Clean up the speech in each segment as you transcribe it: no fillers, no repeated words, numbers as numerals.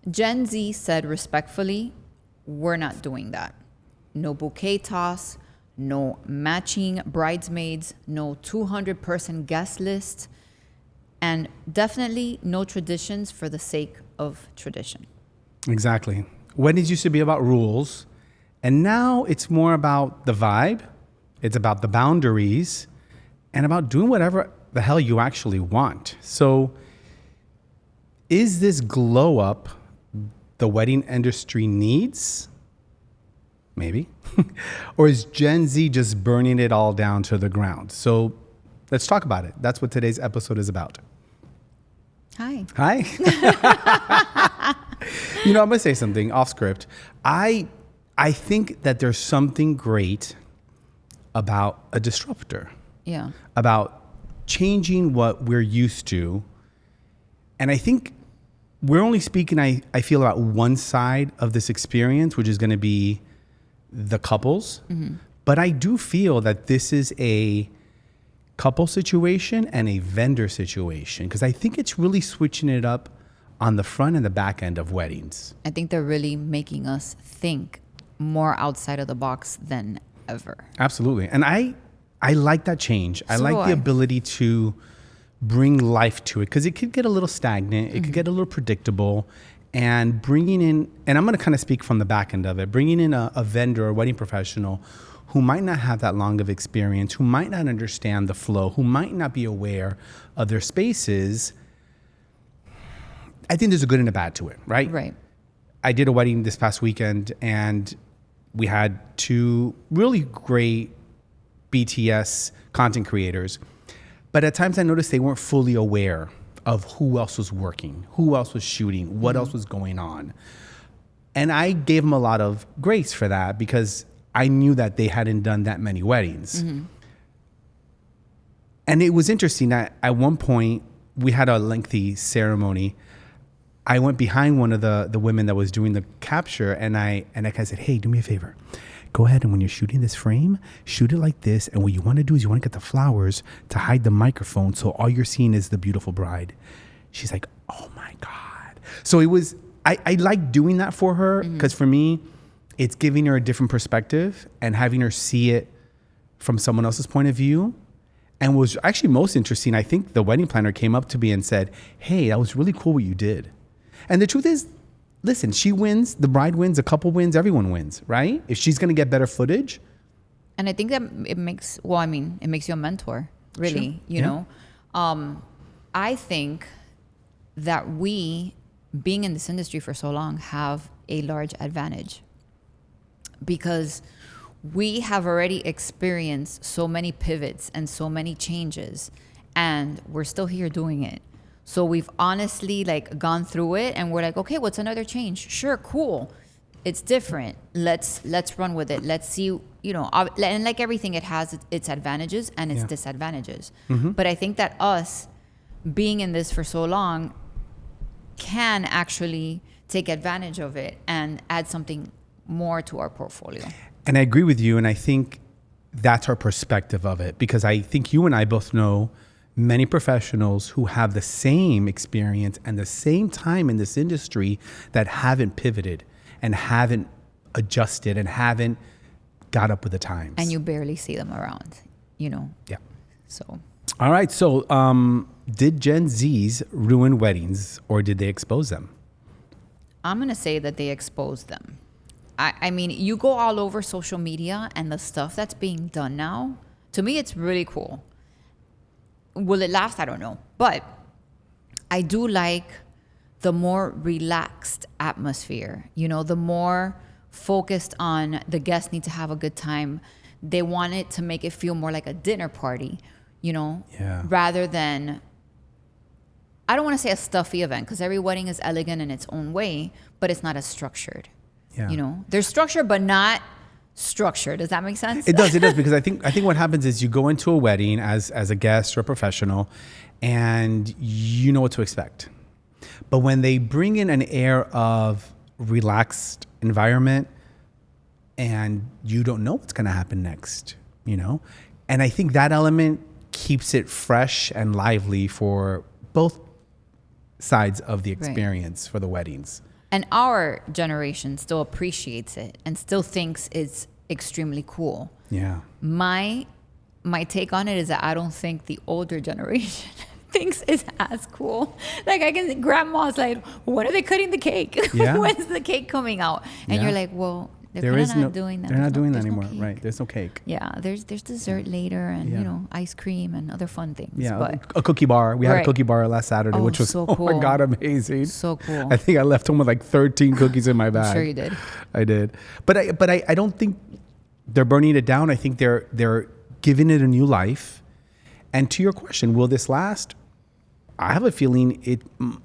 Gen Z said respectfully, we're not doing that. No bouquet toss, no matching bridesmaids, no 200-person guest list, and definitely no traditions for the sake of tradition. Exactly. Weddings used to be about rules, and now it's more about the vibe, it's about the boundaries, and about doing whatever the hell you actually want. So is this glow up the wedding industry needs? Maybe. Or is Gen Z just burning it all down to the ground? So let's talk about it. That's what today's episode is about. Hi. I'm going to say something off script. I think that there's something great about a disruptor. Yeah. About changing what we're used to. And I think we're only speaking, I feel, about one side of this experience, which is going to be the couples. Mm-hmm. But I do feel that this is a couple situation and a vendor situation, because I think it's really switching it up on the front and the back end of weddings. I think they're really making us think more outside of the box than ever. Absolutely. And I like that change. I like the ability to bring life to it, because it could get a little stagnant. It could get a little predictable. And bringing in, and I'm going to kind of speak from the back end of it, bringing in a vendor or wedding professional who might not have that long of experience, who might not understand the flow, who might not be aware of their spaces. I think there's a good and a bad to it, right? Right. I did a wedding this past weekend, and we had two really great BTS content creators. But at times I noticed they weren't fully aware of who else was working, who else was shooting, what else was going on. And I gave them a lot of grace for that, because I knew that they hadn't done that many weddings. Mm-hmm. And it was interesting that at one point we had a lengthy ceremony. I went behind one of the women that was doing the capture, and I said, hey, do me a favor. Go ahead, and when you're shooting this frame, shoot it like this. And what you want to do is you want to get the flowers to hide the microphone, so all you're seeing is the beautiful bride. She's like, oh my God. So it was, I like doing that for her, because for me, it's giving her a different perspective and having her see it from someone else's point of view. And was actually most interesting, I think the wedding planner came up to me and said, hey, that was really cool what you did. And the truth is, listen, she wins, the bride wins, the couple wins, everyone wins, right? If she's going to get better footage. And I think that it makes you a mentor, really, sure. you know. I think that we, being in this industry for so long, have a large advantage, because we have already experienced so many pivots and so many changes, and we're still here doing it. So we've honestly gone through it, and we're like, okay, what's another change? Sure, cool. It's different. Let's run with it. Let's see, and like everything, it has its advantages and its disadvantages. Mm-hmm. But I think that us being in this for so long can actually take advantage of it and add something more to our portfolio. And I agree with you. And I think that's our perspective of it, because I think you and I both know many professionals who have the same experience and the same time in this industry that haven't pivoted and haven't adjusted and haven't got up with the times. And you barely see them around, Yeah. So. All right. So did Gen Zs ruin weddings, or did they expose them? I'm going to say that they exposed them. I mean, you go all over social media, and the stuff that's being done now, to me, it's really cool. Will it last? I don't know. But I do like the more relaxed atmosphere, the more focused on the guests need to have a good time. They want it to make it feel more like a dinner party, rather than, I don't want to say a stuffy event, because every wedding is elegant in its own way, but it's not as structured. Yeah. There's structure, but not structure. Does that make sense? It does, because I think what happens is you go into a wedding as a guest or a professional, and you know what to expect. But when they bring in an air of relaxed environment, and you don't know what's going to happen next, and I think that element keeps it fresh and lively for both sides of the experience for the weddings. And our generation still appreciates it and still thinks it's extremely cool. Yeah. My take on it is that I don't think the older generation thinks it's as cool. Like I can, grandma's like, when are they cutting the cake? Yeah. When's the cake coming out? And Yeah. you're like, well, they're kind of not doing that. They're not doing that there's no anymore, right? cake. There's no cake. Yeah, there's dessert later and, Yeah. you know, ice cream and other fun things. Yeah, But a cookie bar. We had a Right. cookie bar last Saturday, Oh, which was so oh cool. my god, amazing. so cool. I think I left home with like 13 cookies in my bag. I'm sure you did. I did, but I don't think they're burning it down. I think they're giving it a new life. And to your question, will this last? I have a feeling it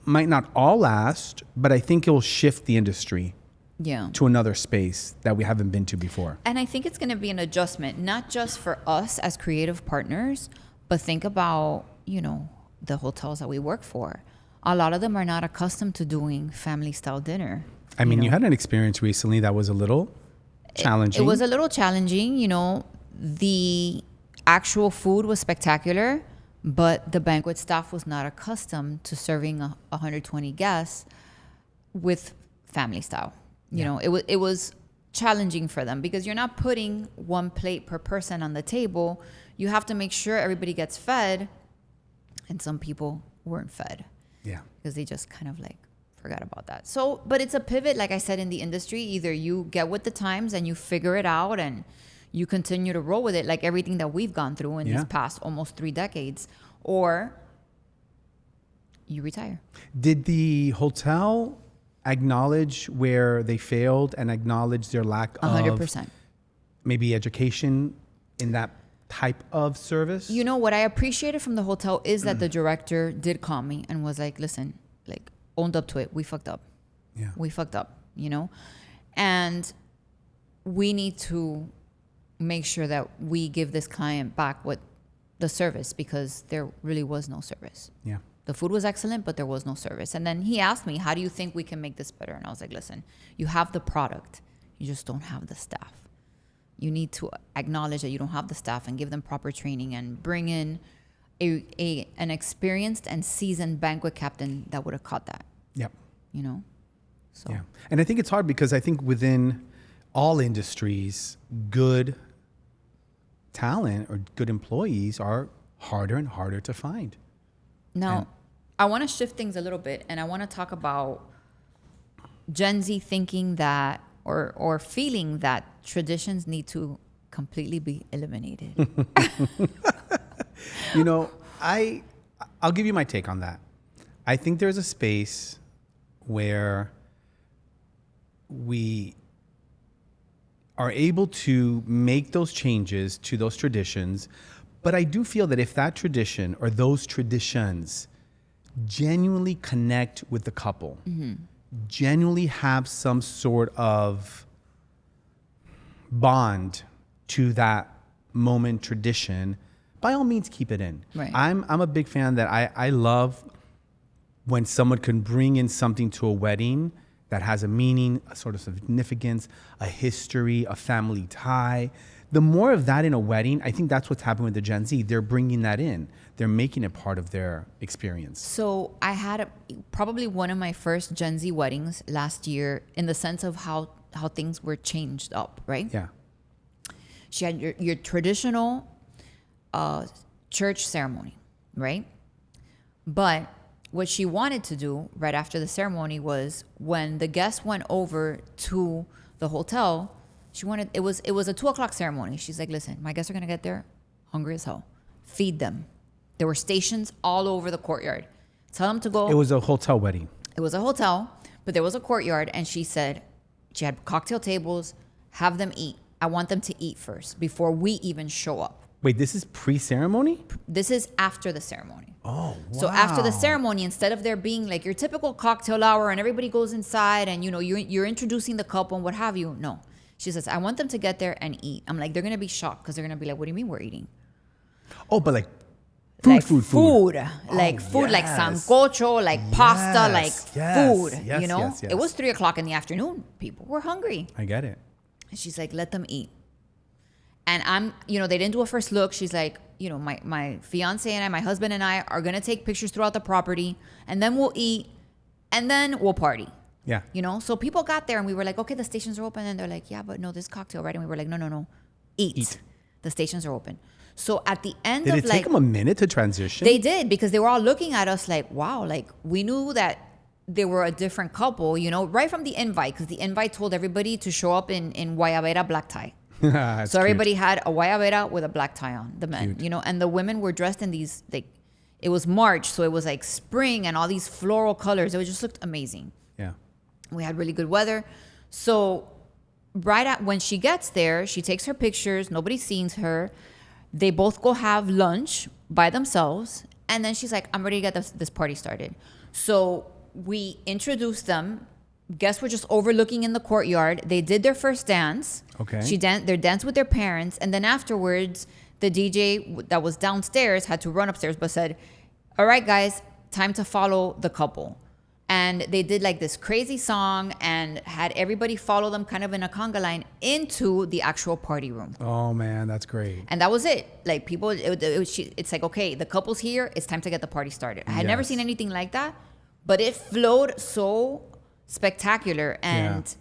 might not all last, but I think it will shift the industry Yeah. to another space that we haven't been to before. And I think it's going to be an adjustment, not just for us as creative partners, but think about, you know, the hotels that we work for. A lot of them are not accustomed to doing family style dinner. I mean, know? you had an experience recently that was a little challenging. It was a little challenging, you know. The actual food was spectacular, but the banquet staff was not accustomed to serving 120 guests with family style. You know, it was challenging for them because you're not putting one plate per person on the table. You have to make sure everybody gets fed, and some people weren't fed. Yeah. Because they just kind of like forgot about that. So, but it's a pivot, like I said, in the industry. Either you get with the times and you figure it out and you continue to roll with it, like everything that we've gone through in these past almost 3 decades, or you retire. Did the hotel acknowledge where they failed and acknowledge their lack 100%. of maybe education in that type of service? You know, what I appreciated from the hotel is that the director did call me and was like, listen, like, owned up to it. We fucked up. Yeah. We fucked up, you know? And we need to make sure that we give this client back what the service, because there really was no service. Yeah. The food was excellent, but there was no service. And then he asked me, how do you think we can make this better? And I was like, listen, you have the product. You just don't have the staff. You need to acknowledge that you don't have the staff and give them proper training and bring in an experienced and seasoned banquet captain that would have caught that, Yep. you know? So Yeah. And I think it's hard because I think within all industries, good talent or good employees are harder and harder to find. now I want to shift things a little bit, and I want to talk about Gen Z thinking that or feeling that traditions need to completely be eliminated. You know, I'll give you my take on that. I think there's a space where we are able to make those changes to those traditions, but I do feel that if that tradition or those traditions genuinely connect with the couple, genuinely have some sort of bond to that moment tradition, by all means keep it in. Right. I'm a big fan that I love when someone can bring in something to a wedding that has a meaning, a sort of significance, a history, a family tie. The more of that in a wedding, I think that's what's happening with the Gen Z. They're bringing that in. They're making it part of their experience. So I had probably one of my first Gen Z weddings last year, in the sense of how things were changed up, right? Yeah. She had your traditional church ceremony, right? But what she wanted to do right after the ceremony was, when the guests went over to the hotel, she wanted, it was a 2:00 ceremony. She's like, listen, my guests are gonna get there hungry as hell. Feed them. There were stations all over the courtyard. Tell them to go. It was a hotel wedding. It was a hotel, but there was a courtyard, and she said she had cocktail tables. Have them eat. I want them to eat first before we even show up. Wait, this is pre-ceremony? This is after the ceremony. Oh, wow. So after the ceremony, instead of there being like your typical cocktail hour and everybody goes inside and, you know, you're introducing the couple and what have you, no. She says, I want them to get there and eat. I'm like, they're going to be shocked because they're going to be like, what do you mean we're eating? Oh, but like Like food. Like Oh, food, like yes. sancocho, like pasta, like Yes, food, yes, you know? yes, yes. It was 3:00 in the afternoon. People were hungry. I get it. And she's like, let them eat. And I'm, you know, they didn't do a first look. She's like, you know, my fiance and I, my husband and I are going to take pictures throughout the property, and then we'll eat, and then we'll party. Yeah. You know, so people got there and we were like, okay, the stations are open. And they're like, yeah, but no, this cocktail, right? And we were like, no. Eat. The stations are open. So at the end Did it take them a minute to transition? They did, because they were all looking at us like, wow, like we knew that they were a different couple, you know, right from the invite, because the invite told everybody to show up in Guayabera black tie. So everybody had a Guayabera with a black tie on, the men, you know, and the women were dressed in these, like, it was March, so it was like spring and all these floral colors. It just looked amazing. Yeah. We had really good weather. So when she gets there, she takes her pictures. Nobody sees her. They both go have lunch by themselves. And then she's like, I'm ready to get this party started. So we introduced them. Guests were just overlooking in the courtyard. They did their first dance. Okay. They danced with their parents. And then afterwards, the DJ that was downstairs had to run upstairs, but said, all right, guys, time to follow the couple. And they did like this crazy song and had everybody follow them kind of in a conga line into the actual party room. Oh, man, that's great. And that was it. Like people, it's like, okay, the couple's here. It's time to get the party started. I had never seen anything like that, but it flowed so spectacular and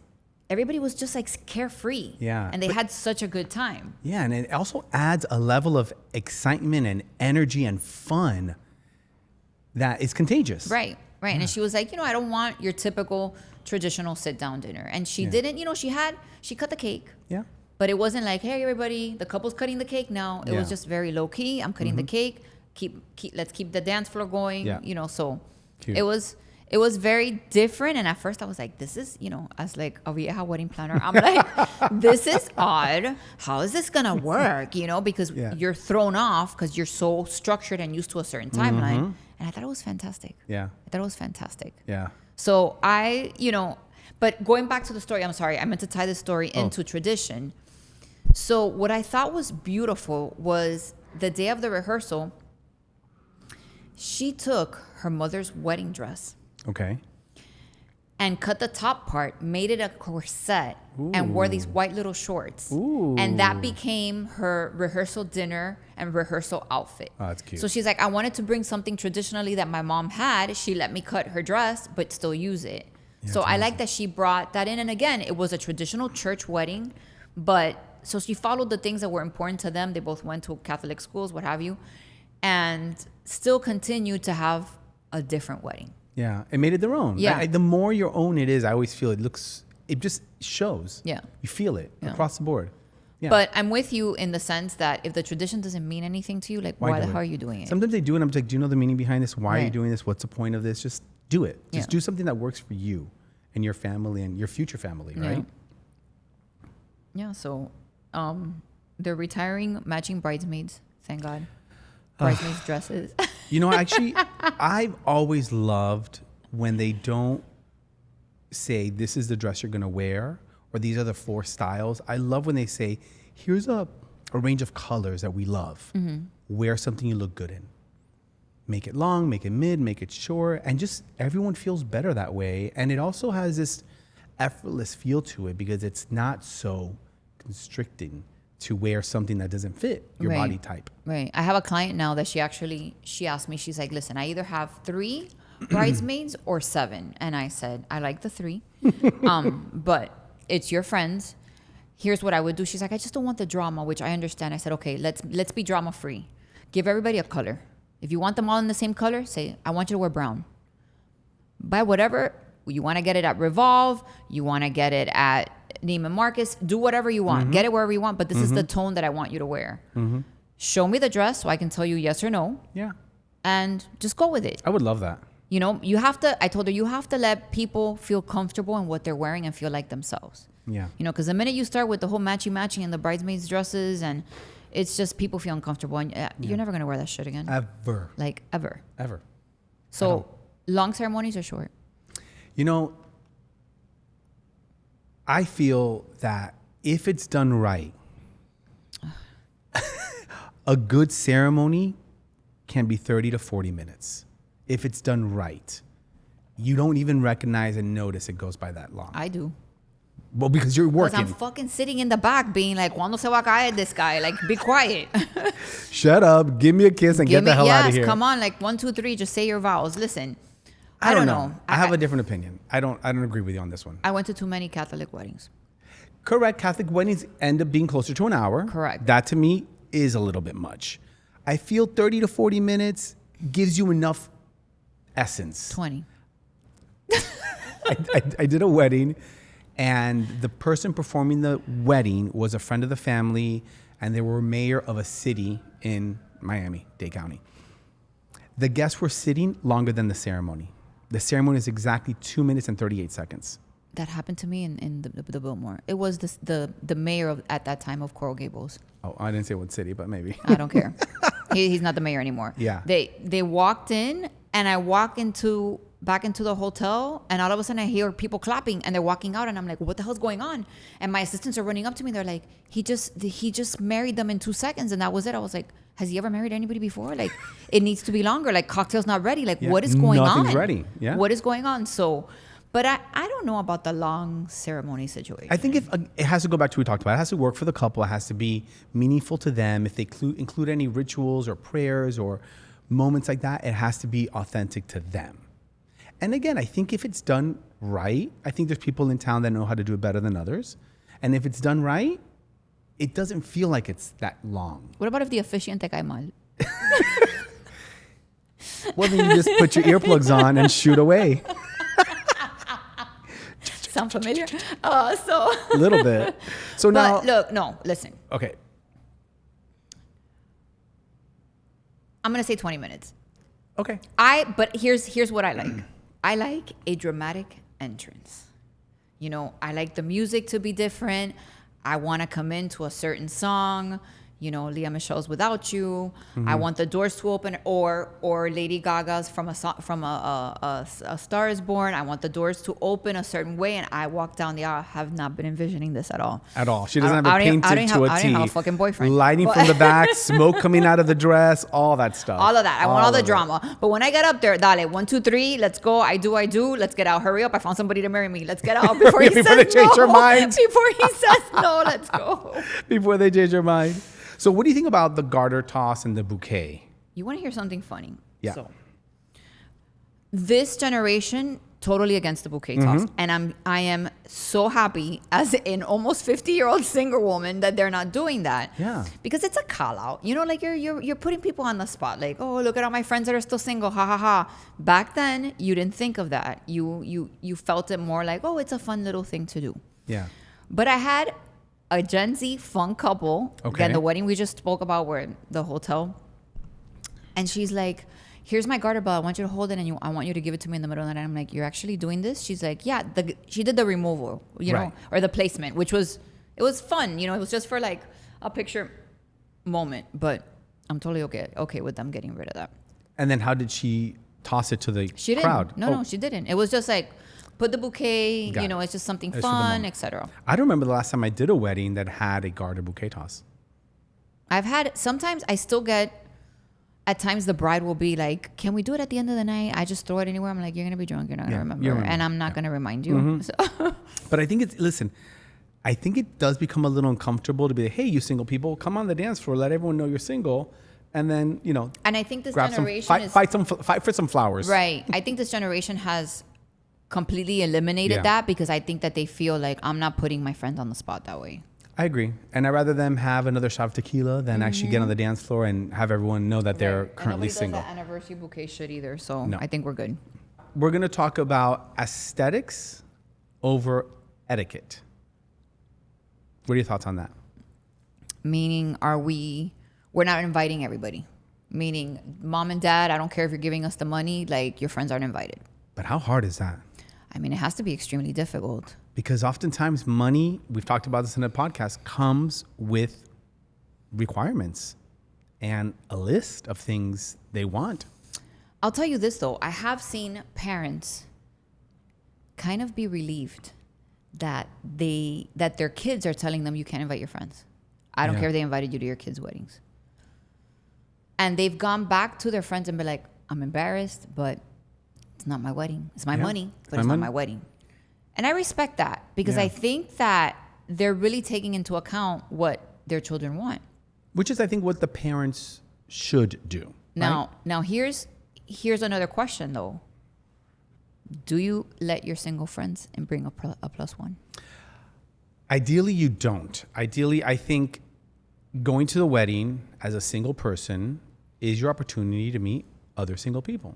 everybody was just like carefree. Yeah. And they had such a good time. Yeah. And it also adds a level of excitement and energy and fun that is contagious. Right. Right. And she was like, you know, I don't want your typical traditional sit down dinner. And she didn't, you know, she cut the cake. Yeah. But it wasn't like, hey, everybody, the couple's cutting the cake now. It was just very low key. I'm cutting the cake. Let's keep the dance floor going. Yeah. You know, so Cute. it was very different. And at first I was like, this is, you know, as like a vieja wedding planner, I'm like, this is odd. How is this going to work? You know, because you're thrown off because you're so structured and used to a certain timeline. And I thought it was fantastic. Yeah. I thought it was fantastic. Yeah. So but going back to the story, I'm sorry, I meant to tie the story into tradition. So what I thought was beautiful was the day of the rehearsal, she took her mother's wedding dress. Okay. And cut the top part, made it a corset, and wore these white little shorts. Ooh. And that became her rehearsal dinner and rehearsal outfit. Oh, that's cute. So she's like, I wanted to bring something traditionally that my mom had. She let me cut her dress, but still use it. Yeah, so I like that she brought that in. And again, it was a traditional church wedding, but so she followed the things that were important to them. They both went to Catholic schools, what have you, and still continued to have a different wedding. Yeah, it made it their own. Yeah. The more your own it is, I always feel it just shows. Yeah. You feel it across the board. Yeah. But I'm with you in the sense that if the tradition doesn't mean anything to you, like why the hell are you doing it? Sometimes they do it. I'm like, do you know the meaning behind this? Why are you doing this? What's the point of this? Just do it. Just do something that works for you and your family and your future family, right? Yeah. So they're retiring matching bridesmaids. Thank God. Bridesmaids dresses. You know, actually, I've always loved when they don't say this is the dress you're going to wear or these are the 4 styles. I love when they say, here's a range of colors that we love. Wear something you look good in. Make it long, make it mid, make it short, and just everyone feels better that way. And it also has this effortless feel to it because it's not so constricting to wear something that doesn't fit your body type. Right. I have a client now that she asked me, she's like, listen, I either have 3 bridesmaids or 7. And I said, I like the 3. But it's your friends. Here's what I would do. She's like, I just don't want the drama, which I understand. I said, okay, let's be drama free. Give everybody a color. If you want them all in the same color, say, I want you to wear brown. Buy whatever. You want to get it at Revolve. You want to get it at Neiman Marcus. Do whatever you want. Get it wherever you want. But this is the tone that I want you to wear. Show me the dress so I can tell you yes or no. Yeah. And just go with it. I would love that. You know, I told her, you have to let people feel comfortable in what they're wearing and feel like themselves. Yeah. You know, because the minute you start with the whole matching and the bridesmaids dresses and it's just people feel uncomfortable and you're never going to wear that shit again. Ever. Like ever. Ever. So long ceremonies or short? You know, I feel that if it's done right, a good ceremony can be 30 to 40 minutes. If it's done right, you don't even recognize and notice it goes by that long. I do. Well, because you're working. Because I'm fucking sitting in the back being like, ¿Cuándo se va a caer this guy? Like, be quiet. Shut up. Give me a kiss and get the hell out of here. Come on. Like 1, 2, 3. Just say your vows. Listen, I don't know. I have a different opinion. I don't agree with you on this one. I went to too many Catholic weddings. Correct. Catholic weddings end up being closer to an hour. Correct. That to me is a little bit much. I feel 30 to 40 minutes gives you enough essence. 20. I did a wedding, and the person performing the wedding was a friend of the family, and they were mayor of a city in Miami-Dade County. The guests were sitting longer than the ceremony. The ceremony is exactly 2 minutes and 38 seconds. That happened to me in the Biltmore. It was the mayor at that time of Coral Gables. Oh, I didn't say what city, but maybe. I don't care. He's not the mayor anymore. Yeah. They walked in, and I walk back into the hotel, and all of a sudden I hear people clapping, and they're walking out, and I'm like, what the hell's going on? And my assistants are running up to me. They're like, he just married them in 2 seconds, and that was it. I was like, has he ever married anybody before? Like, it needs to be longer. Like, cocktail's not ready. Like, what is going on? Nothing's ready. Yeah. What is going on? So, but I don't know about the long ceremony situation. I think it has to go back to what we talked about. It has to work for the couple. It has to be meaningful to them. If they include any rituals or prayers or moments like that, it has to be authentic to them. And again, I think if it's done right, I think there's people in town that know how to do it better than others. And if it's done right, it doesn't feel like it's that long. What about if the officiante cae mal? Well, then you just put your earplugs on and shoot away. Sound familiar? A little bit. So now, look, no, listen. Okay. I'm gonna say 20 minutes. Okay. But here's what I like. I like a dramatic entrance. You know, I like the music to be different. I want to come into a certain song. You know, Lea Michelle's "Without You." Mm-hmm. I want the doors to open, or Lady Gaga's from a Star Is Born. I want the doors to open a certain way, and I walk down the aisle. I have not been envisioning this at all. At all. She doesn't have it painted to a T. I don't have a fucking boyfriend. Lighting from the back, smoke coming out of the dress, all that stuff. All of that. I want all the drama. But when I get up there, dale, 1, 2, 3, let's go. I do. Let's get out. Hurry up. I found somebody to marry me. Let's get out before they change their mind. Before he says no, let's go. Before they change their mind. So what do you think about the garter toss and the bouquet? You want to hear something funny? Yeah. So, this generation, totally against the bouquet toss. And I am so happy as an almost 50-year-old single woman that they're not doing that. Yeah. Because it's a call out. You know, like you're putting people on the spot. Like, oh, look at all my friends that are still single. Ha ha ha. Back then, you didn't think of that. You felt it more like, oh, it's a fun little thing to do. Yeah. But I had a Gen Z fun couple. Okay. Again, the wedding we just spoke about, where the hotel. And she's like, here's my garter belt. I want you to hold it, and I want you to give it to me in the middle of the night. I'm like, you're actually doing this? She's like, yeah. She did the removal, you know, or the placement, which was fun. You know, it was just for like a picture moment. But I'm totally okay with them getting rid of that. And then how did she toss it to the she crowd? Didn't. No, she didn't. It was just like, put the bouquet, you know, it's just something fun, etc. I don't remember the last time I did a wedding that had a garter bouquet toss. Sometimes I still get, at times the bride will be like, can we do it at the end of the night? I just throw it anywhere. I'm like, you're going to be drunk. You're not going to remember. And I'm not going to remind you. Mm-hmm. So. But I think I think it does become a little uncomfortable to be like, hey, you single people, come on the dance floor. Let everyone know you're single. And then, you know. And I think this generation fight for some flowers. Right. I think this generation has completely eliminated that, because I think that they feel like, I'm not putting my friends on the spot that way. I agree. And I'd rather them have another shot of tequila than actually get on the dance floor and have everyone know that they're currently single. Does that anniversary bouquet shit either, so no. I think we're good. We're going to talk about aesthetics over etiquette. What are your thoughts on that? Meaning, we're not inviting everybody. Meaning, mom and dad, I don't care if you're giving us the money, like, your friends aren't invited. But how hard is that? I mean, it has to be extremely difficult. Because oftentimes money, we've talked about this in a podcast, comes with requirements and a list of things they want. I'll tell you this, though. I have seen parents kind of be relieved that their kids are telling them, you can't invite your friends. I don't care if they invited you to your kids' weddings. And they've gone back to their friends and been like, I'm embarrassed, but it's not my wedding. It's my money, but it's not my wedding. And I respect that, because I think that they're really taking into account what their children want. Which is, I think, what the parents should do. Now here's another question, though. Do you let your single friends and bring a plus one? Ideally, you don't. Ideally, I think going to the wedding as a single person is your opportunity to meet other single people.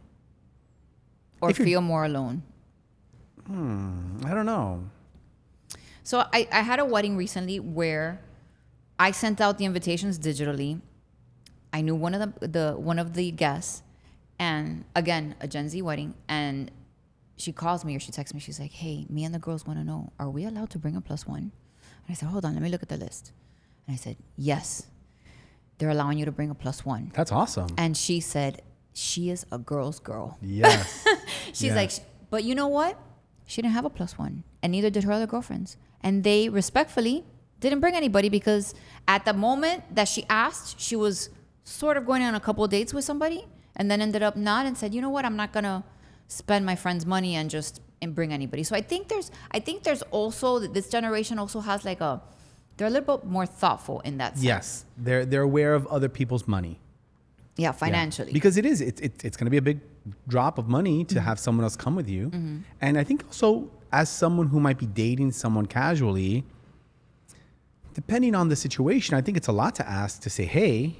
Or feel more alone? I don't know. So I had a wedding recently where I sent out the invitations digitally. I knew one of the guests, and again, a Gen Z wedding, and she calls me or she texts me. She's like, "Hey, me and the girls want to know, are we allowed to bring a plus one?" And I said, "Hold on, let me look at the list." And I said, "Yes, they're allowing you to bring a plus one." That's awesome. And she said, "She is a girl's girl." Yes. She's like, "But you know what? She didn't have a plus one, and neither did her other girlfriends. And they respectfully didn't bring anybody because at the moment that she asked, she was sort of going on a couple of dates with somebody, and then ended up not, and said, you know what? I'm not gonna spend my friend's money and bring anybody." So I think there's also, this generation also has like they're a little bit more thoughtful in that sense. Yes, they're aware of other people's money. Yeah, financially. Yeah. Because it's going to be a big drop of money to have someone else come with you. And I think also as someone who might be dating someone casually, depending on the situation, I think it's a lot to ask to say, "Hey,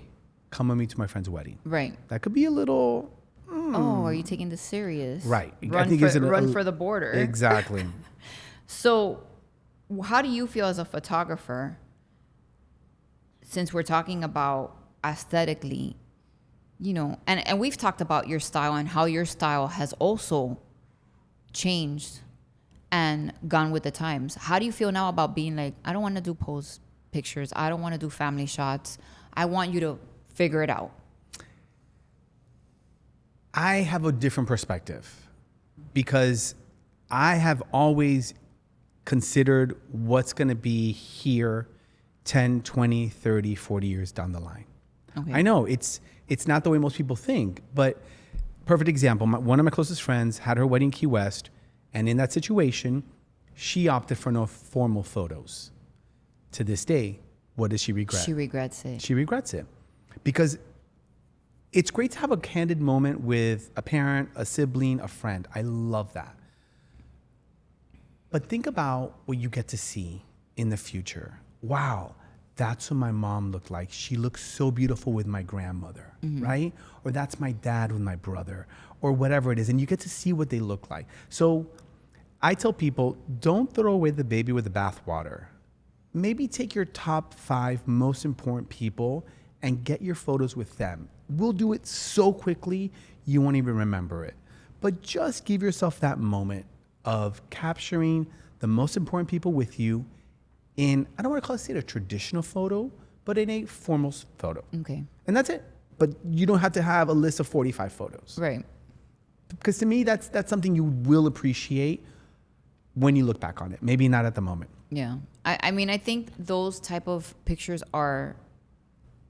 come with me to my friend's wedding." Right. That could be a little... Oh, are you taking this serious? Right. Run for the border. Exactly. So how do you feel as a photographer, since we're talking about aesthetically, and we've talked about your style and how your style has also changed and gone with the times. How do you feel now about being like, I don't want to do pose pictures. I don't want to do family shots. I want you to figure it out. I have a different perspective because I have always considered what's going to be here 10, 20, 30, 40 years down the line. Okay. I know it's not the way most people think, but perfect example. One of my closest friends had her wedding in Key West, and in that situation, she opted for no formal photos. To this day, what does she regret? She regrets it. She regrets it because it's great to have a candid moment with a parent, a sibling, a friend. I love that. But think about what you get to see in the future. Wow, that's what my mom looked like. She looked so beautiful with my grandmother, right? Or that's my dad with my brother, or whatever it is. And you get to see what they look like. So I tell people, don't throw away the baby with the bathwater. Maybe take your top 5 most important people and get your photos with them. We'll do it so quickly, you won't even remember it. But just give yourself that moment of capturing the most important people with you in, I don't want to call it a traditional photo, but in a formal photo. Okay. And that's it. But you don't have to have a list of 45 photos. Right. Because to me, that's something you will appreciate when you look back on it. Maybe not at the moment. Yeah. I mean, I think those type of pictures are,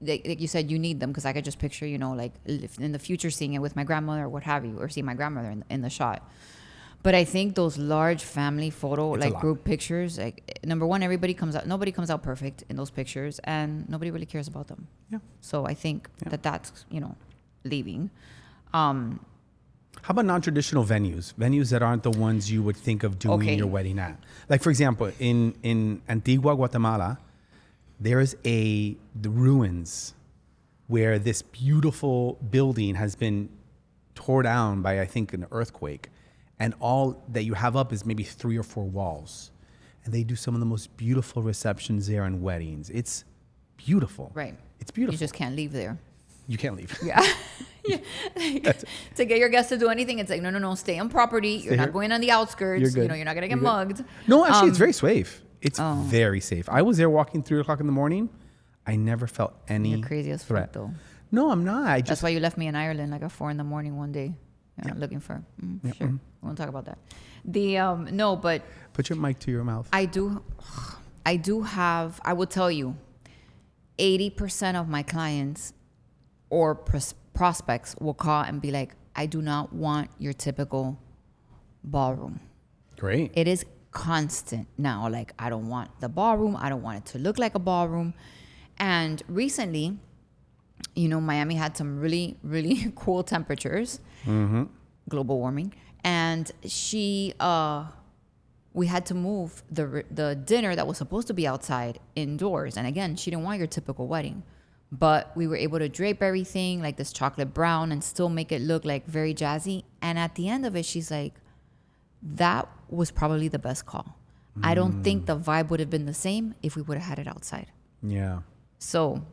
like you said, you need them because I could just picture, like if in the future seeing it with my grandmother or what have you, or see my grandmother in the shot. But I think those large family photo, like group pictures, like number one, nobody comes out perfect in those pictures, and nobody really cares about them. Yeah. So I think that's, leaving. How about non-traditional venues that aren't the ones you would think of doing your wedding at? Like, for example, in Antigua, Guatemala, there's the ruins where this beautiful building has been torn down by, I think, an earthquake. And all that you have up is maybe 3 or 4 walls. And they do some of the most beautiful receptions there and weddings. It's beautiful. Right. It's beautiful. You just can't leave there. You can't leave. Yeah. To get your guests to do anything, it's like, no, stay on property. You're not going on the outskirts. You're good. You're not going to get mugged. No, actually, it's very safe. It's very safe. I was there walking 3 o'clock in the morning. I never felt any You're crazy as threat. fuck, though. No, I'm not. That's why you left me in Ireland like at 4 a.m. one day. Looking for. Sure. We won't talk about that. No, but. Put your mic to your mouth. I do have, I will tell you, 80% of my clients or prospects will call and be like, I do not want your typical ballroom. Great. It is constant now. Like, I don't want the ballroom. I don't want it to look like a ballroom. And recently, Miami had some really, really cool temperatures. global warming. And we had to move the dinner that was supposed to be outside indoors. And again, she didn't want your typical wedding, but we were able to drape everything like this chocolate brown and still make it look like very jazzy. And at the end of it, she's like, that was probably the best call. I don't think the vibe would have been the same if we would have had it outside. Yeah. So,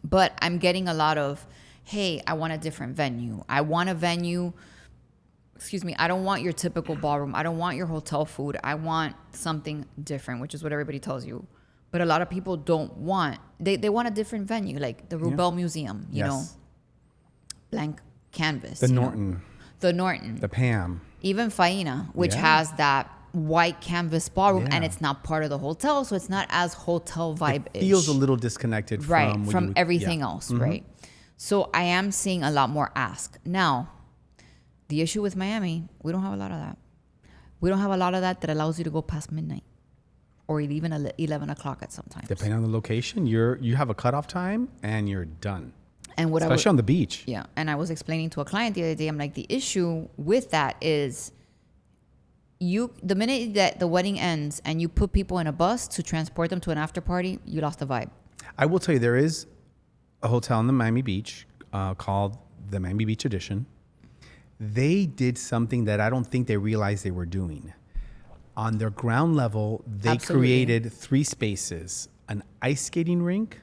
but I'm getting a lot of, hey, I want a different venue. I want a venue. Excuse me, I don't want your typical ballroom. I don't want your hotel food. I want something different, which is what everybody tells you. But a lot of people don't want, they want a different venue, like the Rubel Museum, you know, blank canvas. The Norton. The Norton. The Pam. Even Faina, which has that white canvas ballroom, and it's not part of the hotel, so it's not as hotel vibe-ish. It feels a little disconnected from everything else, right? So I am seeing a lot more ask. Now, the issue with Miami, we don't have a lot of that. We don't have a lot of that allows you to go past midnight or even 11 o'clock at sometimes. Depending on the location, you have a cutoff time and you're done. And what especially on the beach. Yeah. And I was explaining to a client the other day, I'm like, the issue with that is the minute that the wedding ends and you put people in a bus to transport them to an after party, you lost the vibe. I will tell you, there is a hotel in the Miami Beach called the Miami Beach Edition. They did something that I don't think they realized they were doing. On their ground level, they created 3 spaces: an ice skating rink,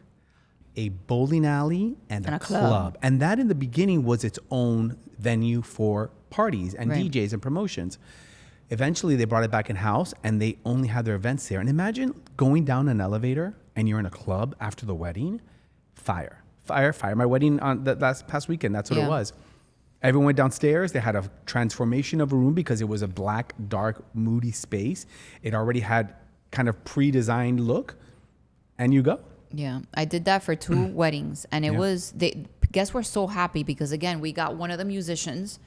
a bowling alley, and a club. And that in the beginning was its own venue for parties and DJs and promotions. Eventually, they brought it back in-house, and they only had their events there. And imagine going down an elevator, and you're in a club after the wedding. Fire. My wedding on that last past weekend, that's what it was. Everyone went downstairs. They had a transformation of a room because it was a black, dark, moody space. It already had kind of pre-designed look, and you go. Yeah, I did that for 2 weddings, and it was, guests were so happy because, again, we got one of the musicians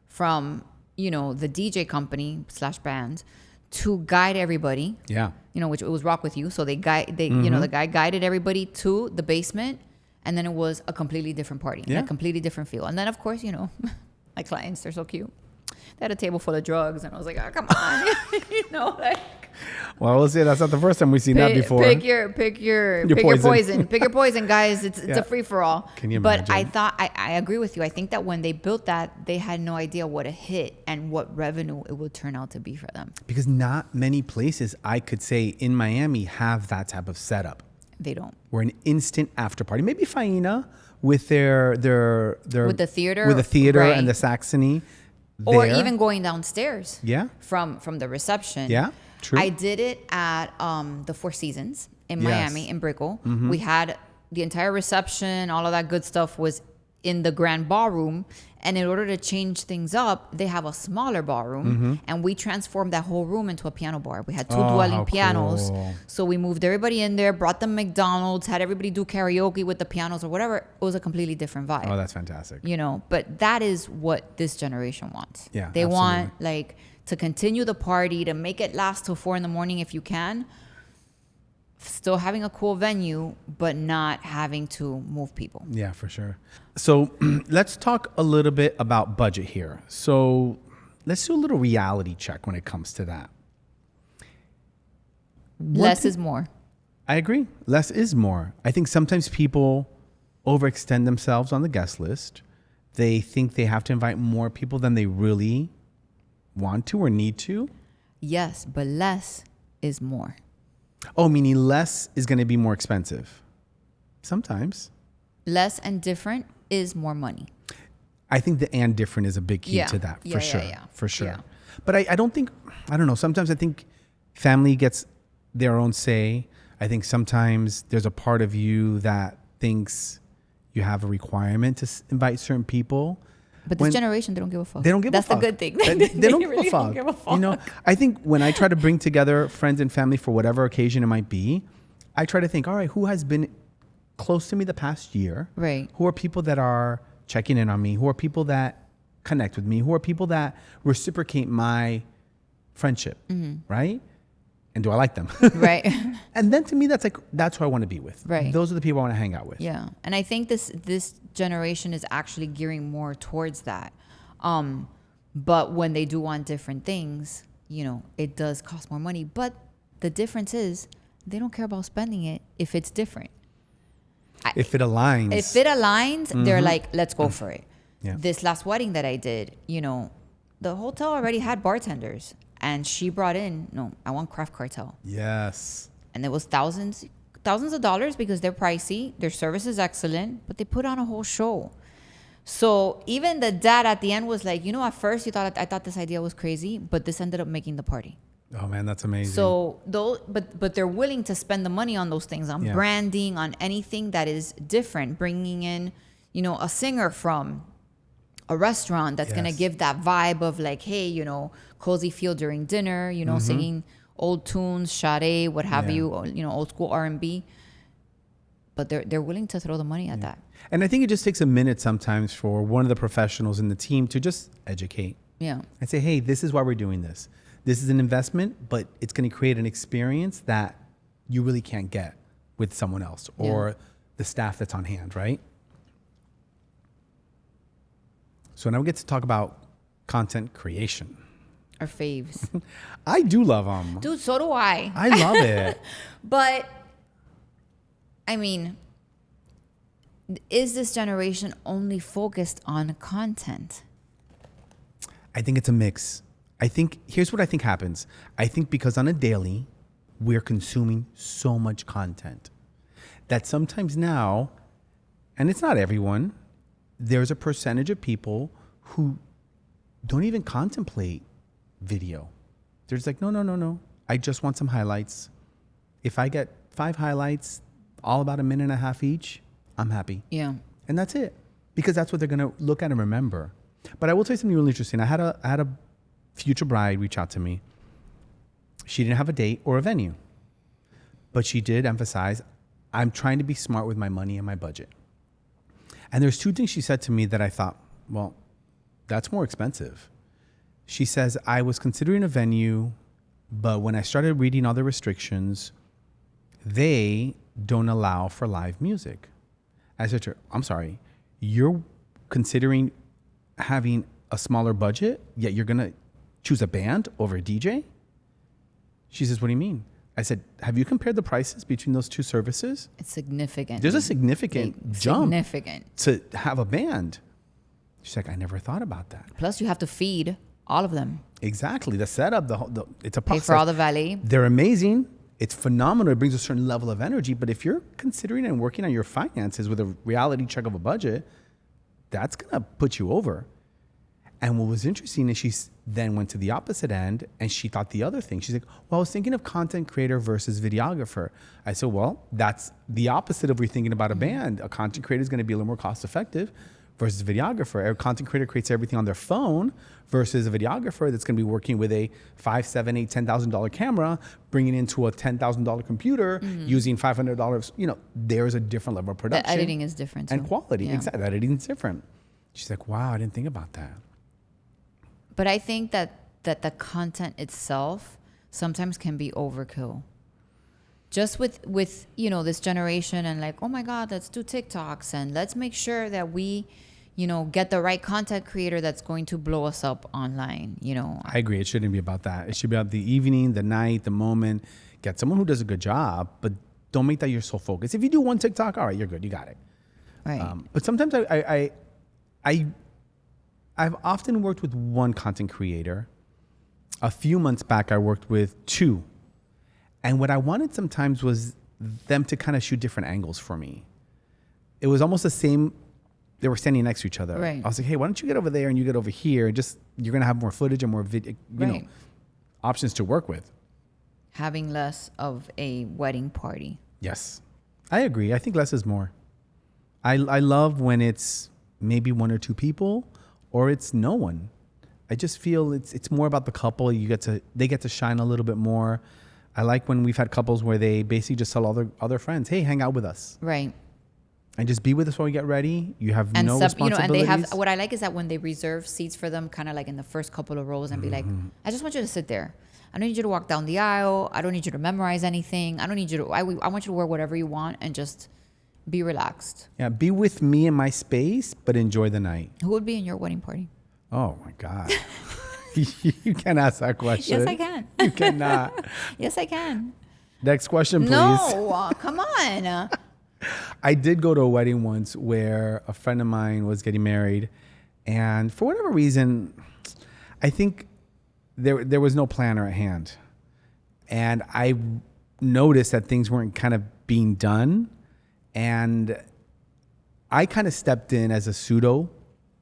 from, the DJ company / band to guide everybody. Yeah. Which it was Rock With You. So the guy guided everybody to the basement. And then it was a completely different party, a completely different feel. And then, of course, my clients, they're so cute. They had a table full of drugs, and I was like, oh, come on. Well, I will say that's not the first time we've seen that before. Pick your poison. Pick your poison, guys. It's a free-for-all. Can you imagine? But I thought, I agree with you. I think that when they built that, they had no idea what a hit and what revenue it would turn out to be for them. Because not many places, I could say, in Miami have that type of setup. They don't. We're an instant after party. Maybe Faina with their with the theater, and the Saxony, or even going downstairs. Yeah. From the reception. Yeah. True. I did it at the Four Seasons in Miami in Brickell. Mm-hmm. We had the entire reception, all of that good stuff was in the grand ballroom. And in order to change things up, they have a smaller ballroom, and we transformed that whole room into a piano bar. We had 2 dwelling pianos. Cool. So we moved everybody in there, brought them McDonald's, had everybody do karaoke with the pianos or whatever. It was a completely different vibe. Oh, that's fantastic. But that is what this generation wants. Yeah, they want to continue the party, to make it last till 4 a.m. if you can. Still having a cool venue, but not having to move people. Yeah, for sure. So let's talk a little bit about budget here. So let's do a little reality check when it comes to that. Less is more. I agree. Less is more. I think sometimes people overextend themselves on the guest list. They think they have to invite more people than they really want to or need to. Yes, but less is more. Oh, meaning less is going to be more expensive. Sometimes. Less and different is more money. I think the and different is a big key to that, for sure. For sure. Yeah. But I don't know. Sometimes I think family gets their own say. I think sometimes there's a part of you that thinks you have a requirement to invite certain people. But this generation, they don't give a fuck. They don't give a fuck. That's the good thing. They don't really don't give a fuck. I think when I try to bring together friends and family for whatever occasion it might be, I try to think, all right, who has been close to me the past year? Right. Who are people that are checking in on me? Who are people that connect with me? Who are people that reciprocate my friendship? Mm-hmm. Right? And do I like them? Right. And then to me, that's who I want to be with. Right. Those are the people I want to hang out with. Yeah. And I think this generation is actually gearing more towards that. But when they do want different things, it does cost more money. But the difference is they don't care about spending it if it's different. If it aligns. If it aligns, they're like, let's go for it. Yeah. This last wedding that I did, the hotel already had bartenders. And she brought in, no, I want Craft Cartel. Yes. And it was thousands of dollars because they're pricey. Their service is excellent, but they put on a whole show. So even the dad at the end was like, at first I thought this idea was crazy, but this ended up making the party. Oh man, that's amazing. So but they're willing to spend the money on those things, on branding, on anything that is different, bringing in, a singer from a restaurant that's going to give that vibe of like, hey, cozy feel during dinner, singing old tunes, Sade, what have you, old school R&B. But they're willing to throw the money at that. And I think it just takes a minute sometimes for one of the professionals in the team to just educate. Yeah. And say, hey, this is why we're doing this. This is an investment, but it's going to create an experience that you really can't get with someone else or the staff that's on hand, right? So now we get to talk about content creation. Our faves. I do love them. Dude, so do I. I love it. But, I mean, is this generation only focused on content? I think it's a mix. Here's what I think happens. I think because on a daily, we're consuming so much content that sometimes now, and it's not everyone, there's a percentage of people who don't even contemplate video. They're just like, no. I just want some highlights. If I get 5 highlights, all about a minute and a half each, I'm happy. Yeah. And that's it. Because that's what they're going to look at and remember. But I will tell you something really interesting. I had a future bride reach out to me. She didn't have a date or a venue. But she did emphasize, I'm trying to be smart with my money and my budget. And there's 2 things she said to me that I thought, well, that's more expensive. She says, I was considering a venue, but when I started reading all the restrictions, they don't allow for live music. I said to her, I'm sorry, you're considering having a smaller budget, yet you're going to choose a band over a DJ? She says, what do you mean? I said, have you compared the prices between those 2 services? It's significant. There's a significant jump to have a band. She's like, I never thought about that. Plus, you have to feed all of them. Exactly. The setup, it's a process. Pay for all the valet. They're amazing. It's phenomenal. It brings a certain level of energy. But if you're considering and working on your finances with a reality check of a budget, that's going to put you over. And what was interesting is she then went to the opposite end and she thought the other thing. She's like, well, I was thinking of content creator versus videographer. I said, well, that's the opposite of we're thinking about a band. A content creator is going to be a little more cost effective versus a videographer. A content creator creates everything on their phone versus a videographer that's going to be working with a $5, $7, $8, $10,000 camera, bringing it into a $10,000 computer, using $500. There's a different level of production. The editing is different too. And quality. Yeah. Exactly. Editing is different. She's like, wow, I didn't think about that. But I think that the content itself sometimes can be overkill. Just with this generation and like, oh my God, let's do TikToks and let's make sure that we, get the right content creator that's going to blow us up online, I agree. It shouldn't be about that. It should be about the evening, the night, the moment. Get someone who does a good job, but don't make that your sole focus. If you do one TikTok, all right, you're good. You got it. Right. But sometimes I've often worked with one content creator. A few months back, I worked with 2. And what I wanted sometimes was them to kind of shoot different angles for me. It was almost the same. They were standing next to each other. Right. I was like, hey, why don't you get over there and you get over here? And just, you're going to have more footage and more video, options to work with. Having less of a wedding party. Yes. I agree. I think less is more. I love when it's maybe 1 or 2 people or it's no one. I just feel it's more about the couple. They get to shine a little bit more. I like when we've had couples where they basically just tell other friends, hey, hang out with us. Right. And just be with us while we get ready. You have no responsibilities. And they have, what I like is that when they reserve seats for them, kind of like in the first couple of rows and be like, I just want you to sit there. I don't need you to walk down the aisle. I don't need you to memorize anything. I don't need you to, I want you to wear whatever you want and just be relaxed. Yeah, be with me in my space, but enjoy the night. Who would be in your wedding party? Oh my God. You can't ask that question. Yes, I can. You cannot. Yes, I can. Next question, please. No, come on. I did go to a wedding once where a friend of mine was getting married, and for whatever reason, I think there was no planner at hand, and I noticed that things weren't kind of being done, and I kind of stepped in as a pseudo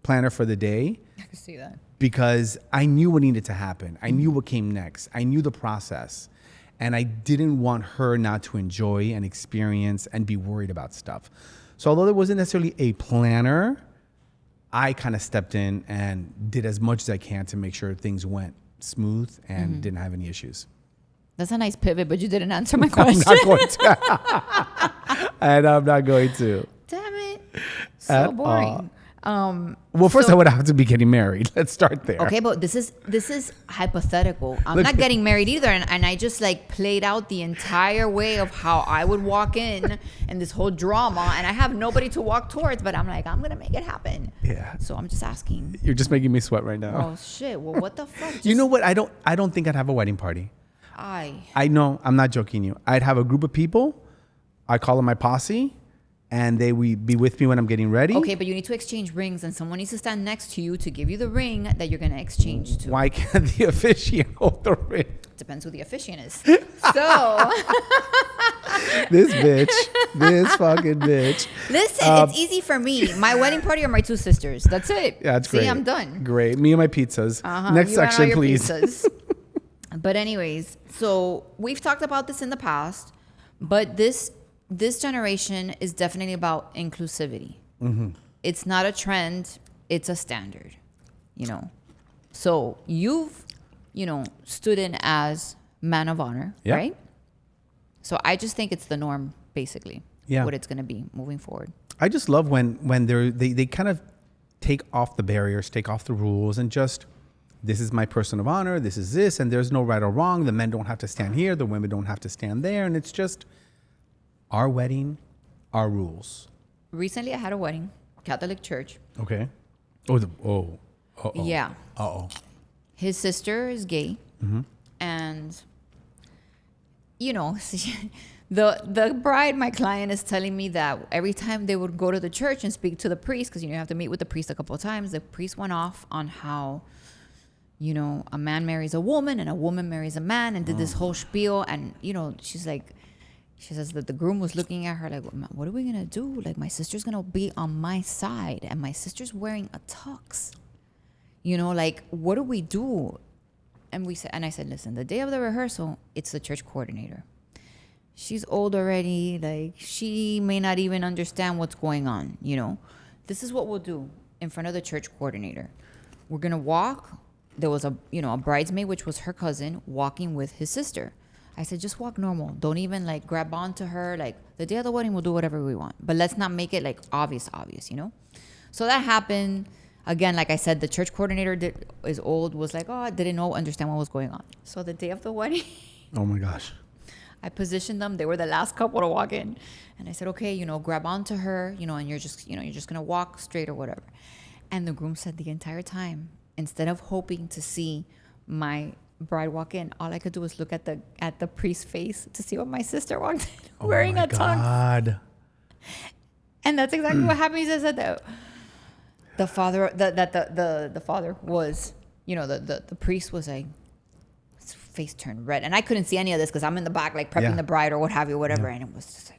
planner for the day. I can see that. Because I knew what needed to happen. I knew what came next. I knew the process. And I didn't want her not to enjoy and experience and be worried about stuff. So although there wasn't necessarily a planner, I kind of stepped in and did as much as I can to make sure things went smooth and didn't have any issues. That's a nice pivot, but you didn't answer my question. I'm not going to. And I'm not going to. Damn it. So boring. Well, first I would have to be getting married. Let's start there. Okay, but this is hypothetical. I'm not getting married either, and I just like played out the entire way of how I would walk in and this whole drama, and I have nobody to walk towards, but I'm like, I'm gonna make it happen. Yeah. So I'm just asking. You're just making me sweat right now. Oh shit! Well, what the fuck? You know what? I don't think I'd have a wedding party. I know. I'm not joking you. I'd have a group of people. I call them my posse. And they would be with me when I'm getting ready. Okay, but you need to exchange rings, and someone needs to stand next to you to give you the ring that you're going to exchange to. Why can't the officiant hold the ring? Depends who the officiant is. So. This fucking bitch. Listen, it's easy for me. My wedding party are my two sisters. That's it. Yeah, that's great. See, I'm done. Great. Me and my pizzas. Next you section, and all your please. Pizzas. But anyways, so we've talked about this in the past, but this generation is definitely about inclusivity. It's not a trend, it's a standard, So you've, stood in as man of honor, right? So I just think it's the norm, basically, what it's going to be moving forward. I just love when they kind of take off the barriers, take off the rules, and just, this is my person of honor, this is this, and there's no right or wrong. The men don't have to stand here, the women don't have to stand there, and it's just our wedding, our rules. Recently, I had a wedding, Catholic church. Okay. Yeah. Uh-oh. His sister is gay, and the bride, my client, is telling me that every time they would go to the church and speak to the priest, because you have to meet with the priest a couple of times, the priest went off on how a man marries a woman and a woman marries a man, and did this whole spiel, and she says that the groom was looking at her like, what are we going to do? Like, my sister's going to be on my side, and my sister's wearing a tux. What do we do? And I said, listen, the day of the rehearsal, it's the church coordinator. She's old already. Like, she may not even understand what's going on, This is what we'll do in front of the church coordinator. We're going to walk. There was a bridesmaid, which was her cousin, walking with his sister. I said, just walk normal. Don't even grab onto her. Like, the day of the wedding, we'll do whatever we want. But let's not make it obvious, So that happened. Again, like I said, the church coordinator is old, was like, didn't understand what was going on. So the day of the wedding. Oh my gosh. I positioned them. They were the last couple to walk in. And I said, okay, grab onto her, and you're just going to walk straight or whatever. And the groom said the entire time, instead of hoping to see my bride walk in, all I could do was look at the priest's face to see what my sister walked in wearing a tux. God. And that's exactly what happened. He said that the father the father was, the priest was like, his face turned red, and I couldn't see any of this because I'm in the back prepping the bride or what have you, whatever, and it was just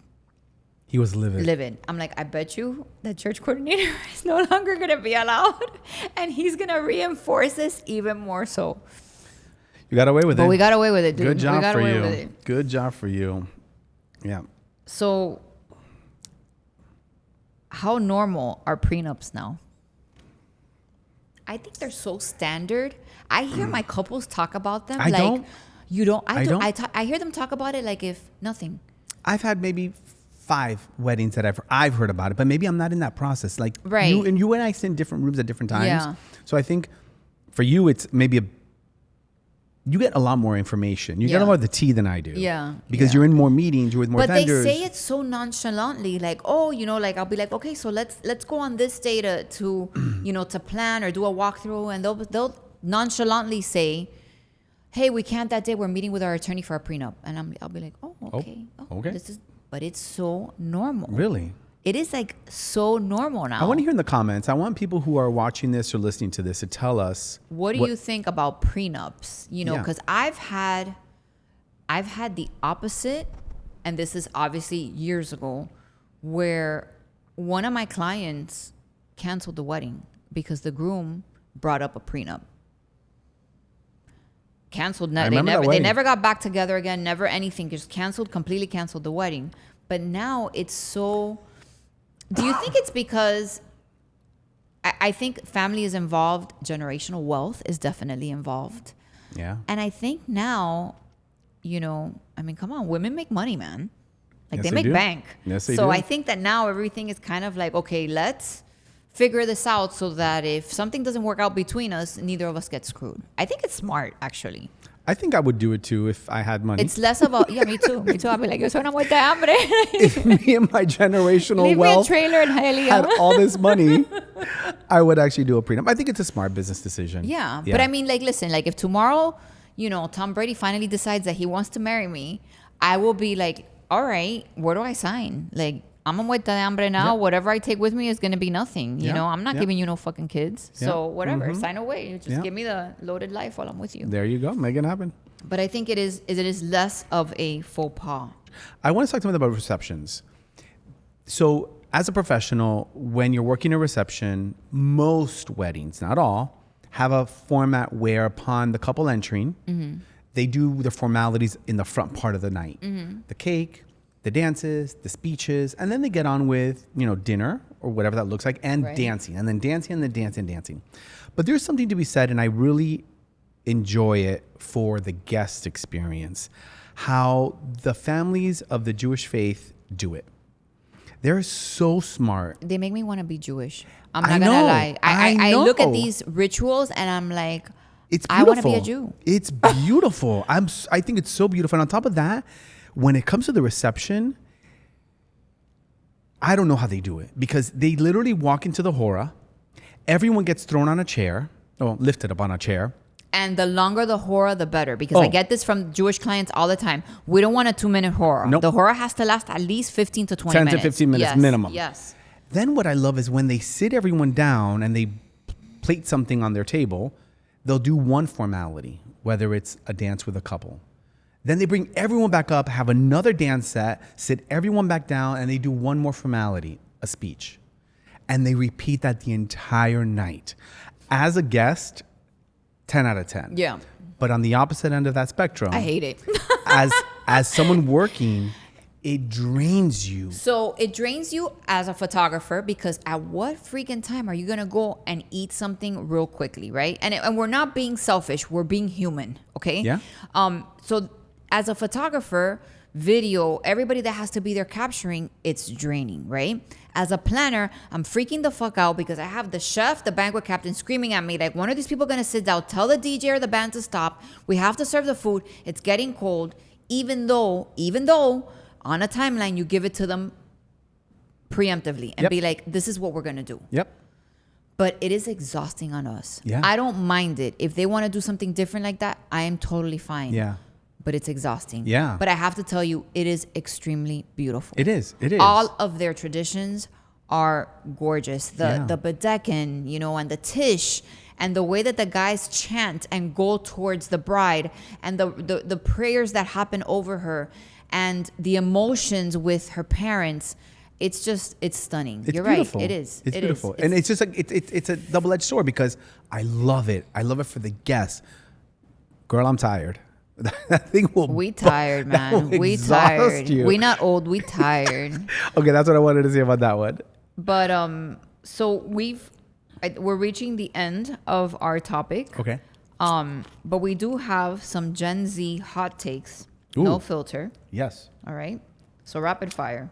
he was livid. I'm like, I bet you the church coordinator is no longer going to be allowed, and he's going to reinforce this even more so. You got away with it. But we got away with it, dude. Good job for you. Good job for you. Yeah. So, how normal are prenups now? I think they're so standard. I hear my couples talk about them. I don't. You don't? I don't. don't. I hear them talk about it like if nothing. I've had maybe 5 weddings that I've heard about it, but maybe I'm not in that process. Right. You and I sit in different rooms at different times. Yeah. So I think for you, it's maybe you get a lot more information. You Yeah. get a lot of the tea than I do. Yeah. Because Yeah. you're in more meetings, you're with more But vendors. they say it so nonchalantly, like, oh, like I'll be like, okay, so let's go on this day to to plan or do a walkthrough, and they'll nonchalantly say, hey, we can't that day. We're meeting with our attorney for a prenup, and I'll be like, oh, okay, okay. But it's so normal. Really? It is like so normal now. I want to hear in the comments. I want people who are watching this or listening to this to tell us what do you think about prenups? Yeah. Because I've had the opposite, and this is obviously years ago, where one of my clients canceled the wedding because the groom brought up a prenup. Canceled. They never got back together again. Never anything. Just completely canceled the wedding. But now it's so. Do you think it's because? I think family is involved. Generational wealth is definitely involved. Yeah. And I think now, come on, women make money, man. Like Yes, they they make do. bank. Yes, they so do. I think that now everything is kind of like, okay, let's figure this out so that if something doesn't work out between us, neither of us get screwed. I think it's smart, actually. I think I would do it too if I had money. It's less about, me too. I'll be like, yo, suena muerta de hambre. If me and my generational Leave me a wealth trailer in Hialeah. had all this money, I would actually do a prenup. I think it's a smart business decision. Yeah. But I mean, like, listen, like if tomorrow, Tom Brady finally decides that he wants to marry me, I will be like, all right, where do I sign? Like, I'm a muerta de hambre now. Yeah. Whatever I take with me is going to be nothing. You Yeah. know, I'm not Yeah. giving you no fucking kids. Yeah. So whatever, Mhm. sign away. Just Yeah. give me the loaded life while I'm with you. There you go. Make it happen. But I think it is less of a faux pas. I want to talk to them about receptions. So, as a professional, when you're working a reception, most weddings, not all, have a format where upon the couple entering, they do the formalities in the front part of the night. The cake, the dances, the speeches, and then they get on with, dinner or whatever that looks like, and Right. dancing, and then dancing, and then dancing, and dancing. But there's something to be said, and I really enjoy it for the guest experience, how the families of the Jewish faith do it. They're so smart. They make me want to be Jewish. I'm I not going to know. lie. I I look at know. these rituals and I'm like, It's I beautiful. want to be a Jew. It's beautiful. I think it's so beautiful. And on top of that, when it comes to the reception, I don't know how they do it because they literally walk into the hora. Everyone gets thrown on a chair, or lifted up on a chair. And the longer the hora, the better. Because I Oh. get this from Jewish clients all the time. We don't want a 2-minute hora. Nope. The hora has to last at least 15 to 20 10 minutes. to 15 minutes Yes, minimum. Yes. Then what I love is when they sit everyone down and they plate something on their table, they'll do one formality, whether it's a dance with a couple. Then they bring everyone back up, have another dance set, sit everyone back down, and they do one more formality, a speech. And they repeat that the entire night. As a guest, 10 out of 10. Yeah. But on the opposite end of that spectrum, I hate it. as someone working, it drains you. So it drains you as a photographer because at what freaking time are you going to go and eat something real quickly, right? And we're not being selfish. We're being human, okay? Yeah. So as a photographer, video, everybody that has to be there capturing, it's draining, right? As a planner, I'm freaking the fuck out because I have the chef, the banquet captain screaming at me like, when are these people going to sit down? Tell the DJ or the band to stop. We have to serve the food. It's getting cold. Even though on a timeline, you give it to them preemptively and Yep. be like, this is what we're going to do. Yep. But it is exhausting on us. Yeah. I don't mind it. If they want to do something different like that, I am totally fine. Yeah. But it's exhausting. Yeah. But I have to tell you, it is extremely beautiful. It is. It is. All of their traditions are gorgeous. Yeah. The bedecken, and the tish, and the way that the guys chant and go towards the bride, and the prayers that happen over her, and the emotions with her parents. It's stunning. It's You're beautiful. right. It is. It's It beautiful. is. And it's just like, it's a double-edged sword because I love it. I love it for the guests. Girl, I'm tired. That thing will. We tired, that man. will We exhaust tired. you. We not old. We tired. Okay, that's what I wanted to say about that one. But so we're reaching the end of our topic. Okay. But we do have some Gen Z hot takes. Ooh. No filter. Yes. All right. So rapid fire.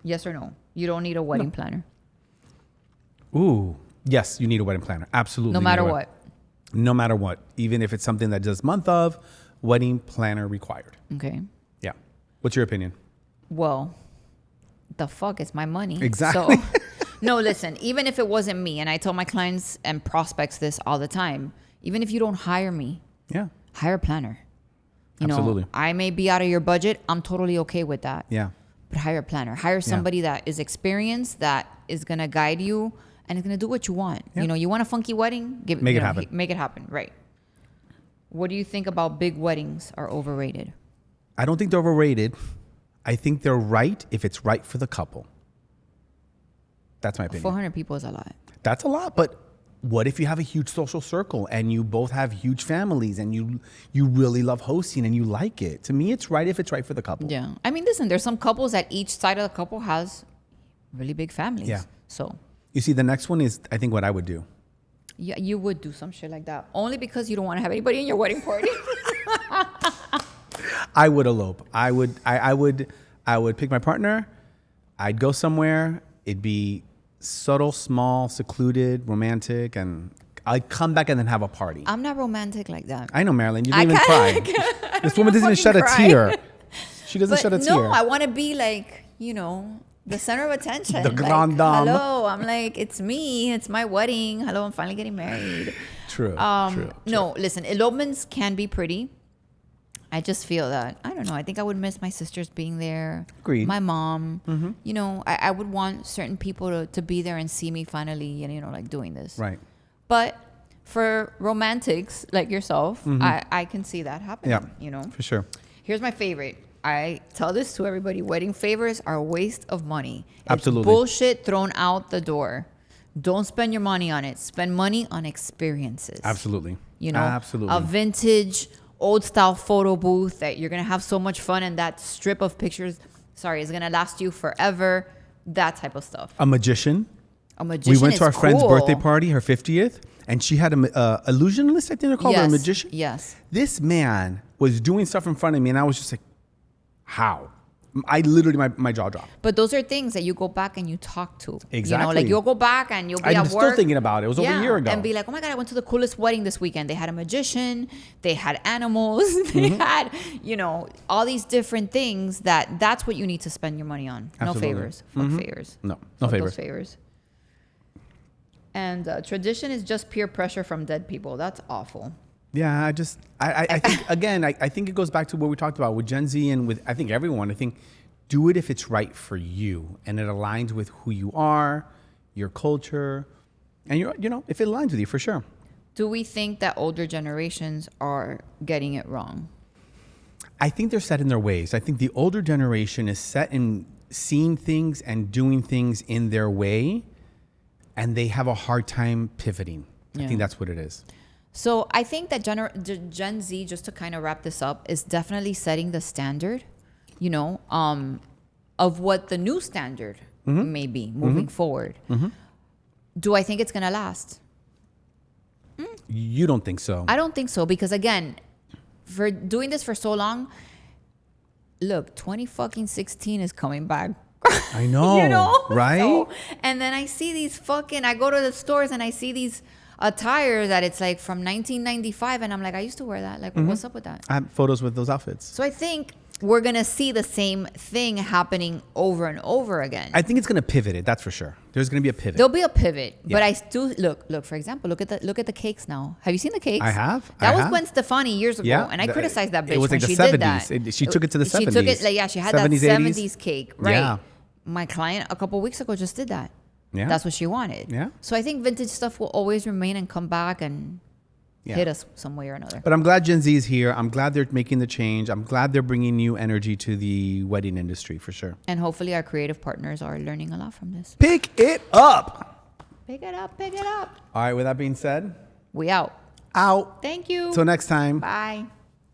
Yes or no? You don't need a wedding planner. Ooh. Yes, you need a wedding planner. Absolutely. No need matter a what. no matter what, even if it's something that does month of, wedding planner required. Okay. Yeah. What's your opinion? Well, the fuck is my money. Exactly. So, no, listen, even if it wasn't me, and I tell my clients and prospects this all the time, even if you don't hire me, Yeah. hire a planner. You Absolutely. know, I may be out of your budget. I'm totally okay with that. Yeah. But hire a planner. Hire somebody that is experienced, that is going to guide you and is going to do what you want. Yeah. You know, you want a funky wedding? Make it happen. Make it happen. Right. What do you think about big weddings are overrated? I don't think they're overrated. I think they're right if it's right for the couple. That's my opinion. 400 people is a lot. That's a lot, but what if you have a huge social circle and you both have huge families and you really love hosting and you like it? To me, it's right if it's right for the couple. Yeah. I mean, listen, there's some couples that each side of the couple has really big families. Yeah. So You see, the next one is, I think, what I would do. yeah, you would do some shit like that. Only because you don't want to have anybody in your wedding party. I would elope. I would pick my partner. I'd go somewhere. It'd be subtle, small, secluded, romantic, and I'd come back and then have a party. I'm not romantic like that. I know, Marylen. You didn't even cry. This woman doesn't even shed a tear. She doesn't shed a tear. No, I want to be like, you know, the center of attention. The grande dame. Hello, I'm like, it's me. It's my wedding. Hello, I'm finally getting married. True. No, listen, elopements can be pretty. I just feel that, I don't know, I think I would miss my sisters being there. Agreed. My mom. You know, I would want certain people to be there and see me finally, and, you know, like doing this. Right. But for romantics like yourself, I can see that happening, Yeah. you know. For sure. Here's my favorite. I tell this to everybody. Wedding favors are a waste of money. It's Absolutely. bullshit thrown out the door. Don't spend your money on it. Spend money on experiences. Absolutely. You know, Absolutely. a vintage, old style photo booth that you're going to have so much fun, and that strip of pictures, is going to last you forever. That type of stuff. A magician. A magician We went to our friend's cool. birthday party, her 50th, and she had a illusionist, I think they're called, or a magician. Yes. This man was doing stuff in front of me, and I was just like, how? I literally, my jaw dropped. But those are things that you go back and you talk to. Exactly. You know, like you'll go back and you'll be I'm at still work. thinking about it. It was over a year ago. And be like, oh my God, I went to the coolest wedding this weekend. They had a magician. They had animals. They had, you know, all these different things that's what you need to spend your money on. Absolutely. No favors. Fuck favors. No Fuck favors. Those favors. And tradition is just peer pressure from dead people. That's awful. Yeah, I think, again, I think it goes back to what we talked about with Gen Z and with, I think, everyone. I think do it if it's right for you and it aligns with who you are, your culture, and you know, if it aligns with you, for sure. Do we think that older generations are getting it wrong? I think they're set in their ways. I think the older generation is set in seeing things and doing things in their way, and they have a hard time pivoting. Yeah. I think that's what it is. So I think that Gen Z, just to kind of wrap this up, is definitely setting the standard, you know, of what the new standard may be moving forward. Do I think it's going to last? You don't think so? I don't think so, because again, for doing this for so long, look, 2016 is coming back. I know, You know? right? So, and then I see these I go to the stores and I see these attire that it's like from 1995, and I'm like, I used to wear that. Like, what's up with that? I have photos with those outfits. So I think we're going to see the same thing happening over and over again. I think it's going to pivot it. That's for sure. There's going to be a pivot. There'll be a pivot, Yeah. but I still look. For example, look at the cakes now. Have you seen the cakes? I have. That I was have. Gwen Stefani years ago, Yeah. and I criticized that bitch It was when like the she 70s. did that. She took it to the 70s. She took it, like, she had 70s, that 80s. 70s cake, right? Yeah. My client a couple weeks ago just did that. Yeah. That's what she wanted. Yeah. So I think vintage stuff will always remain and come back and Yeah. hit us some way or another. But I'm glad Gen Z is here. I'm glad they're making the change. I'm glad they're bringing new energy to the wedding industry, for sure. And hopefully our creative partners are learning a lot from this. Pick it up. Pick it up, pick it up. All right, with that being said, We out. out. Thank you. Till next time. Bye.